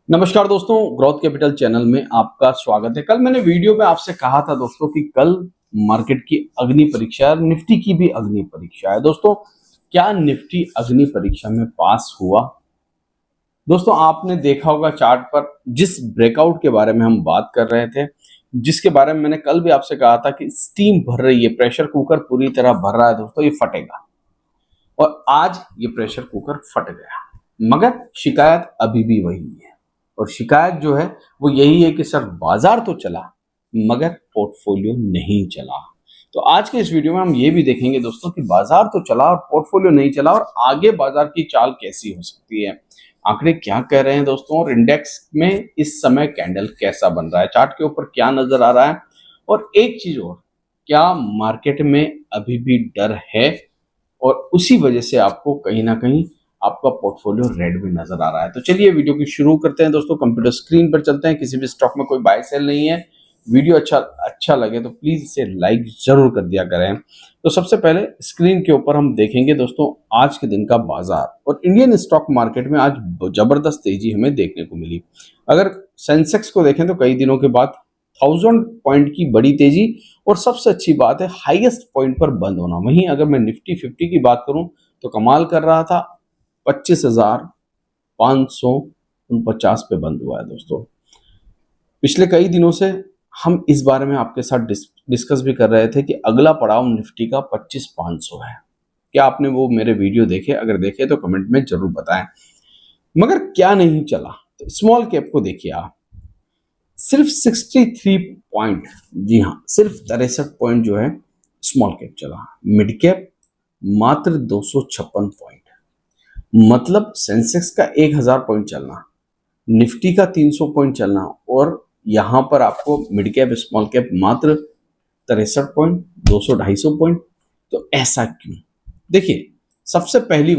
नमस्कार दोस्तों, growth capital channel में आपका स्वागत है। कल मैंने वीडियो में आपसे कहा था दोस्तों कि कल मार्केट की अग्नि परीक्षा, निफ्टी की भी अग्नि परीक्षा है। दोस्तों, क्या निफ्टी अग्नि परीक्षा में पास हुआ? दोस्तों, आपने देखा होगा चार्ट पर जिस ब्रेकआउट के बारे में हम बात कर रहे थे, जिसके बारे में मैंने कल भी आपसे कहा था कि स्टीम भर रही है, प्रेशर कुकर पूरी तरह भर रहा है दोस्तों, ये फटेगा। और आज ये प्रेशर कुकर फट गया, मगर शिकायत अभी भी वही है। और शिकायत जो है वो यही है कि सर बाजार तो चला मगर पोर्टफोलियो नहीं चला। तो आज के इस वीडियो में हम ये भी देखेंगे दोस्तों कि बाजार तो चला और पोर्टफोलियो नहीं चला, और आगे बाजार की चाल कैसी हो सकती है, आंकड़े क्या कह रहे हैं दोस्तों, और इंडेक्स में इस समय कैंडल कैसा बन रहा है, चार्ट के ऊपर क्या नजर आ रहा है। और एक चीज और, क्या मार्केट में अभी भी डर है और उसी वजह से आपको कहीं ना कहीं आपका पोर्टफोलियो रेड में नजर आ रहा है। तो चलिए वीडियो की शुरू करते हैं दोस्तों। कंप्यूटर स्क्रीन पर चलते हैं। किसी भी स्टॉक में कोई बाय सेल नहीं है। वीडियो अच्छा लगे तो प्लीज इसे लाइक जरूर कर दिया करें। तो सबसे पहले स्क्रीन के ऊपर हम देखेंगे दोस्तों आज के दिन का बाजार, और इंडियन स्टॉक मार्केट में आज जबरदस्त तेजी हमें देखने को मिली। अगर सेंसेक्स को देखें तो कई दिनों के बाद 1000 पॉइंट की बड़ी तेजी, और सबसे अच्छी बात है हाईएस्ट पॉइंट पर बंद होना। वहीं अगर मैं निफ्टी 50 की बात करूं तो कमाल कर रहा था, 25,549 पे बंद हुआ है दोस्तों। पिछले कई दिनों से हम इस बारे में आपके साथ डिस्कस भी कर रहे थे कि अगला पड़ाव निफ्टी का 25,500 है। क्या आपने वो मेरे वीडियो देखे? अगर देखे तो कमेंट में जरूर बताएं। मगर क्या नहीं चला, तो स्मॉल कैप को देखिए आप, सिर्फ 63 पॉइंट, जी हाँ सिर्फ 63 पॉइंट जो है स्मॉल कैप चला। मिड कैप मात्र 256 पॉइंट, मतलब सेंसेक्स का 1000 पॉइंट चलना, निफ्टी का 300 पॉइंट चलना, और यहां पर आपको मिड कैप स्मॉल कैप मात्र 63 पॉइंट, 200-250 पॉइंट। तो ऐसा क्यों? देखिए, सबसे पहली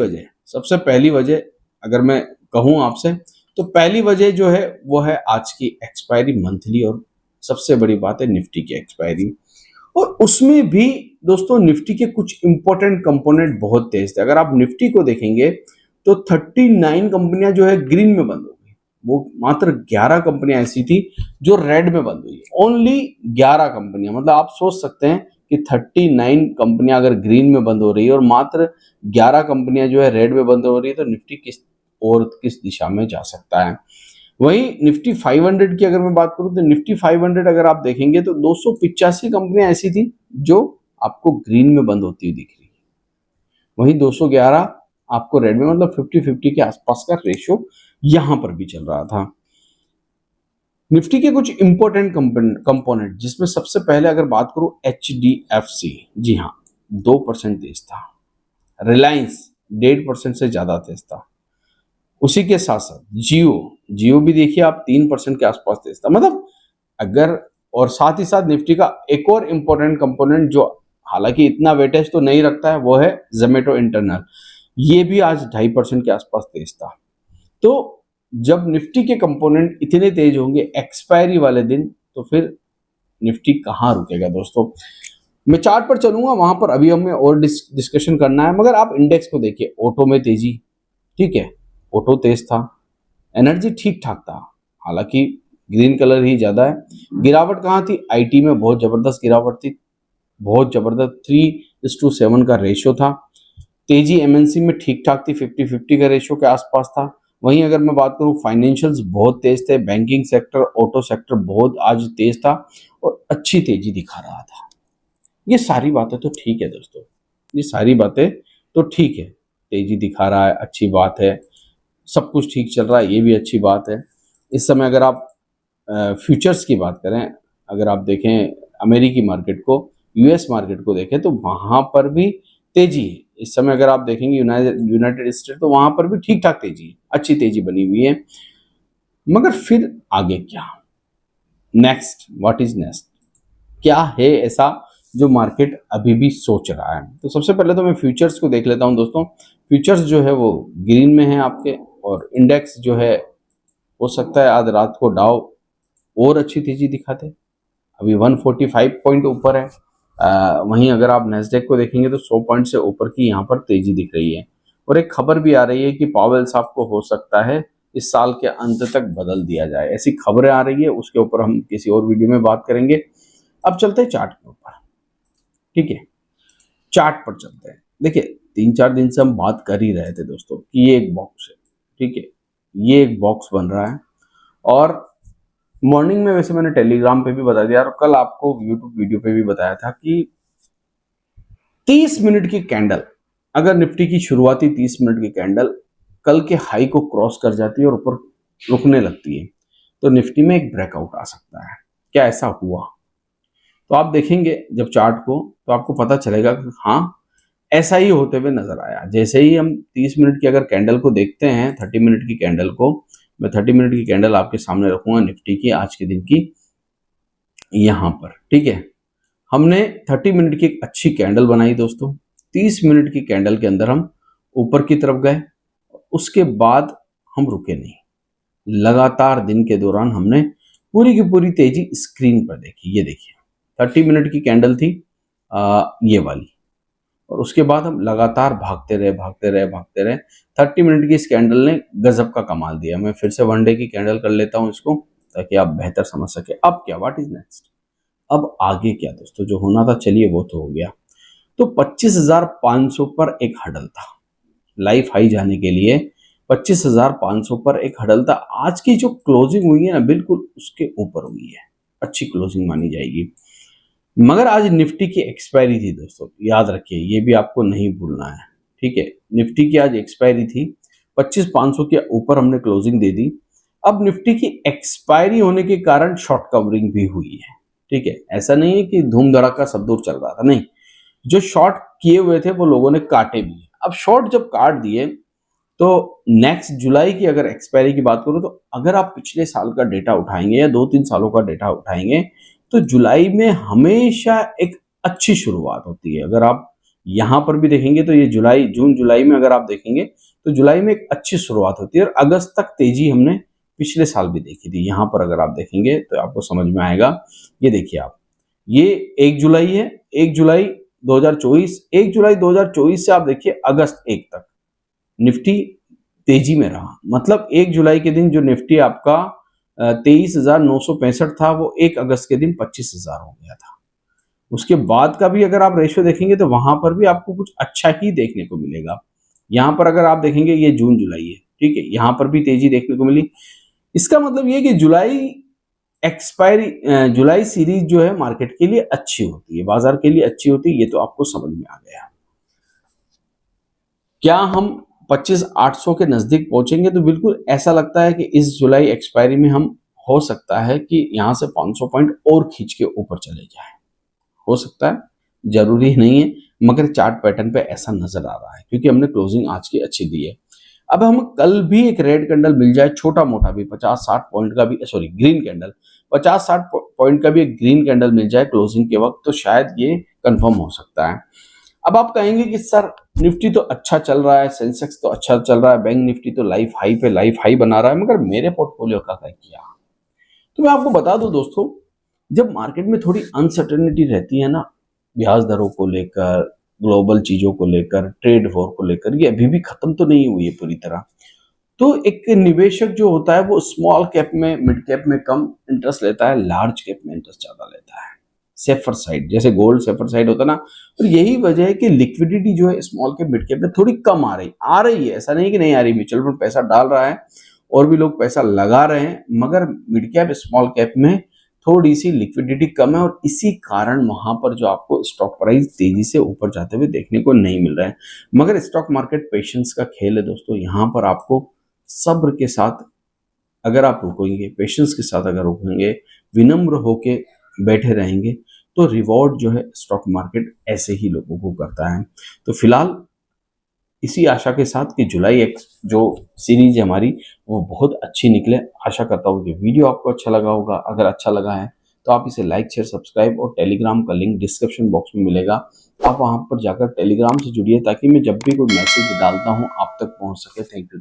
वजह अगर मैं कहूं आपसे, तो पहली वजह जो है वो है आज की एक्सपायरी मंथली, और सबसे बड़ी बात है निफ्टी की एक्सपायरी। और उसमें भी दोस्तों निफ्टी के कुछ इंपॉर्टेंट कंपोनेंट बहुत तेज थे। अगर आप निफ्टी को देखेंगे तो 39 कंपनियां जो है ग्रीन में बंद हो गई, वो मात्र 11 कंपनियां ऐसी थी जो रेड में बंद हुई। ओनली 11 कंपनियां, मतलब आप सोच सकते हैं कि 39 कंपनियां अगर ग्रीन में बंद हो रही है और मात्र 11 कंपनियां जो है रेड में बंद हो रही है, तो निफ्टी किस दिशा में जा सकता है। वहीं निफ्टी 500 की अगर मैं बात करूं तो निफ्टी 500 अगर आप देखेंगे तो 285 कंपनियां ऐसी थी जो आपको ग्रीन में बंद होती हुई दिख रही है, वहीं 211 आपको रेड में, मतलब 50-50 के आसपास का रेशियो यहां पर भी चल रहा था। निफ्टी के कुछ इंपॉर्टेंट कंपोनेंट, जिसमें सबसे पहले अगर बात करूं HDFC, जी हाँ 2% तेज था। रिलायंस 1.5% से ज्यादा तेज था। उसी के साथ साथ जियो भी देखिए आप 3% के आसपास तेज था। मतलब अगर, और साथ ही साथ निफ्टी का एक और इंपॉर्टेंट कंपोनेंट जो हालांकि इतना वेटेज तो नहीं रखता है, वो है जोमेटो इंटरनल, ये भी आज 2.5% के आसपास तेज था। तो जब निफ्टी के कंपोनेंट इतने तेज होंगे एक्सपायरी वाले दिन, तो फिर निफ्टी कहाँ रुकेगा दोस्तों। मैं चार्ट पर चलूंगा, वहां पर अभी हमें और डिस्कशन करना है। मगर आप इंडेक्स को देखिए, ऑटो में तेजी, ठीक है, ऑटो तेज था। एनर्जी ठीक ठाक था, हालांकि ग्रीन कलर ही ज्यादा है। गिरावट कहाँ थी? आईटी में बहुत जबरदस्त गिरावट थी, बहुत जबरदस्त, 3:7 का रेशियो था। तेजी एमएनसी में ठीक ठाक थी, 50-50 का रेशियो के आसपास था। वहीं अगर मैं बात करूं फाइनेंशियल्स बहुत तेज थे, बैंकिंग सेक्टर, ऑटो सेक्टर बहुत आज तेज था और अच्छी तेजी दिखा रहा था। ये सारी बातें तो ठीक है दोस्तों, ये सारी बातें तो ठीक है, तेजी दिखा रहा है, अच्छी बात है, सब कुछ ठीक चल रहा है, ये भी अच्छी बात है। इस समय अगर आप फ्यूचर्स की बात करें, अगर आप देखें अमेरिकी मार्केट को, यूएस मार्केट को देखें, तो वहां पर भी तेजी है। इस समय अगर आप देखेंगे यूनाइटेड स्टेट, तो वहां पर भी ठीक ठाक तेजी है, अच्छी तेजी बनी हुई है। मगर फिर आगे क्या? Next, what is next? क्या है ऐसा जो मार्केट अभी भी सोच रहा है? तो सबसे पहले तो मैं फ्यूचर्स को देख लेता हूं दोस्तों। फ्यूचर्स जो है वो ग्रीन में है आपके, और इंडेक्स जो है, हो सकता है आज रात को डाउ और अच्छी तेजी दिखाते, अभी 145 पॉइंट ऊपर है। वहीं अगर आप नेस्डेक को देखेंगे तो 100 पॉइंट से ऊपर की यहाँ पर तेजी दिख रही है। और एक खबर भी आ रही है कि पावेल साहब को हो सकता है इस साल के अंत तक बदल दिया जाए, ऐसी खबरें आ रही है। उसके ऊपर हम किसी और वीडियो में बात करेंगे। अब चलते हैं चार्ट के ऊपर, ठीक है। चार्ट पर चलते हैं। देखिए 3-4 दिन से हम बात कर ही रहे थे दोस्तों कि ये एक बॉक्स है, ठीक है, ये एक बॉक्स बन रहा है। और मॉर्निंग में वैसे मैंने टेलीग्राम पे भी बता दिया और कल आपको यूट्यूब वीडियो पे भी बताया था कि 30 मिनट की कैंडल, अगर निफ्टी की शुरुआती 30 मिनट की कैंडल कल के हाई को क्रॉस कर जाती है और ऊपर रुकने लगती है तो निफ्टी में एक ब्रेकआउट आ सकता है। क्या ऐसा हुआ? तो आप देखेंगे जब चार्ट को तो आपको पता चलेगा कि हाँ, ऐसा ही होते हुए नजर आया। जैसे ही हम 30 मिनट की अगर कैंडल को देखते हैं, 30 मिनट की कैंडल को, मैं 30 मिनट की कैंडल आपके सामने रखूंगा निफ्टी की आज के दिन की, यहां पर, ठीक है। हमने 30 मिनट की एक अच्छी कैंडल बनाई दोस्तों। 30 मिनट की कैंडल के अंदर हम ऊपर की तरफ गए, उसके बाद हम रुके नहीं। लगातार दिन के दौरान हमने पूरी की पूरी तेजी स्क्रीन पर देखी। ये देखिए 30 मिनट की कैंडल थी ये वाली, और उसके बाद हम लगातार भागते रहे। 30 मिनट की इस कैंडल ने गजब का कमाल दिया। मैं फिर से वन डे की कैंडल कर लेता हूं इसको ताकि आप बेहतर समझ सके। अब क्या, व्हाट इज नेक्स्ट, अब आगे क्या दोस्तों? जो होना था चलिए वो तो हो गया। तो 25,500 पर एक हडल था, लाइफ हाई जाने के लिए 25,500 पर एक हडल था। आज की जो क्लोजिंग हुई है ना, बिल्कुल उसके ऊपर हुई है, अच्छी क्लोजिंग मानी जाएगी। मगर आज निफ्टी की एक्सपायरी थी दोस्तों, याद रखिए, ये भी आपको नहीं भूलना है, ठीक है। निफ्टी की आज एक्सपायरी थी, 25,500 के ऊपर हमने क्लोजिंग दे दी। अब निफ्टी की एक्सपायरी होने के कारण शॉर्ट कवरिंग भी हुई है, ठीक है। ऐसा नहीं है कि धूम धड़ाका सब दूर चल रहा था, नहीं। जो शॉर्ट किए हुए थे वो लोगों ने काटे भी। अब शॉर्ट जब काट दिए तो नेक्स्ट जुलाई की अगर एक्सपायरी की बात करूं तो अगर आप पिछले साल का डेटा उठाएंगे या 2-3 सालों का डेटा उठाएंगे तो जुलाई में हमेशा एक अच्छी शुरुआत होती है। अगर आप यहां पर भी देखेंगे तो ये जुलाई, जून जुलाई में अगर आप देखेंगे तो जुलाई में एक अच्छी शुरुआत होती है और अगस्त तक तेजी हमने पिछले साल भी देखी थी। यहां पर अगर आप देखेंगे तो आपको समझ में आएगा। ये देखिए आप, ये 1 जुलाई है, 1 जुलाई 2024, 1 जुलाई 2024 से आप देखिए अगस्त 1 तक निफ्टी तेजी में रहा। मतलब 1 जुलाई के दिन जो निफ्टी आपका 23,965 था वो 1 अगस्त के दिन 25,000 हो गया था। उसके बाद का भी अगर आप रेशियो देखेंगे तो वहां पर भी आपको कुछ अच्छा ही देखने को मिलेगा। यहां पर अगर आप देखेंगे ये जून जुलाई है, ठीक है, यहां पर भी तेजी देखने को मिली। इसका मतलब ये कि जुलाई एक्सपायरी, जुलाई सीरीज जो है मार्केट के लिए अच्छी होती है, बाजार के लिए अच्छी होती है, ये तो आपको समझ में आ गया। क्या हम 25,800 के नजदीक पहुंचेंगे? तो बिल्कुल ऐसा लगता है कि इस जुलाई एक्सपायरी में हम, हो सकता है कि यहां से 500 पॉइंट और खींच के ऊपर चले जाए, हो सकता है, जरूरी नहीं है, मगर चार्ट पैटर्न पे ऐसा नजर आ रहा है क्योंकि हमने क्लोजिंग आज की अच्छी दी है। अब हम कल भी एक रेड कैंडल मिल जाए, छोटा मोटा भी 50-60 पॉइंट का भी, सॉरी ग्रीन कैंडल 50-60 पॉइंट का भी एक ग्रीन कैंडल मिल जाए क्लोजिंग के वक्त तो शायद ये कंफर्म हो सकता है। अब आप कहेंगे कि सर निफ्टी तो अच्छा चल रहा है, सेंसेक्स तो अच्छा चल रहा है, बैंक निफ्टी तो लाइफ हाई पे लाइफ हाई बना रहा है, मगर मेरे पोर्टफोलियो का क्या किया? तो मैं आपको बता दूं दोस्तों, जब मार्केट में थोड़ी अनसर्टेनिटी रहती है ना, ब्याज दरों को लेकर, ग्लोबल चीजों को लेकर, ट्रेड वॉर को लेकर, ये अभी भी खत्म तो नहीं हुई है पूरी तरह। तो एक निवेशक जो होता है वो स्मॉल कैप में, मिड कैप में कम इंटरेस्ट लेता है, लार्ज कैप में इंटरेस्ट ज्यादा लेता है, सेफर साइड, जैसे गोल्ड सेफर साइड होता है ना। और यही वजह है कि लिक्विडिटी जो है स्मॉल कैप मिड कैप में थोड़ी कम आ रही है, ऐसा नहीं कि नहीं आ रही। म्यूचुअल फंड पैसा डाल रहा है और भी लोग पैसा लगा रहे हैं, मगर मिड कैप स्मॉल कैप में थोड़ी सी लिक्विडिटी कम है और इसी कारण वहां पर जो आपको स्टॉक प्राइस तेजी से ऊपर जाते हुए देखने को नहीं मिल रहा है। मगर स्टॉक मार्केट पेशेंस का खेल है दोस्तों। यहाँ पर आपको सब्र के साथ अगर आप रुकेंगे, पेशेंस के साथ अगर रुकेंगे, विनम्र होके बैठे रहेंगे तो रिवॉर्ड जो है स्टॉक मार्केट ऐसे ही लोगों को करता है। तो फिलहाल इसी आशा के साथ कि जुलाई जो सीरीज है हमारी वो बहुत अच्छी निकले, आशा करता हूँ कि वीडियो आपको अच्छा लगा होगा। अगर अच्छा लगा है तो आप इसे लाइक, शेयर, सब्सक्राइब, और टेलीग्राम का लिंक डिस्क्रिप्शन बॉक्स में मिलेगा, आप वहां पर जाकर टेलीग्राम से जुड़िए ताकि मैं जब भी कोई मैसेज डालता हूँ आप तक पहुंच सके। Thank you.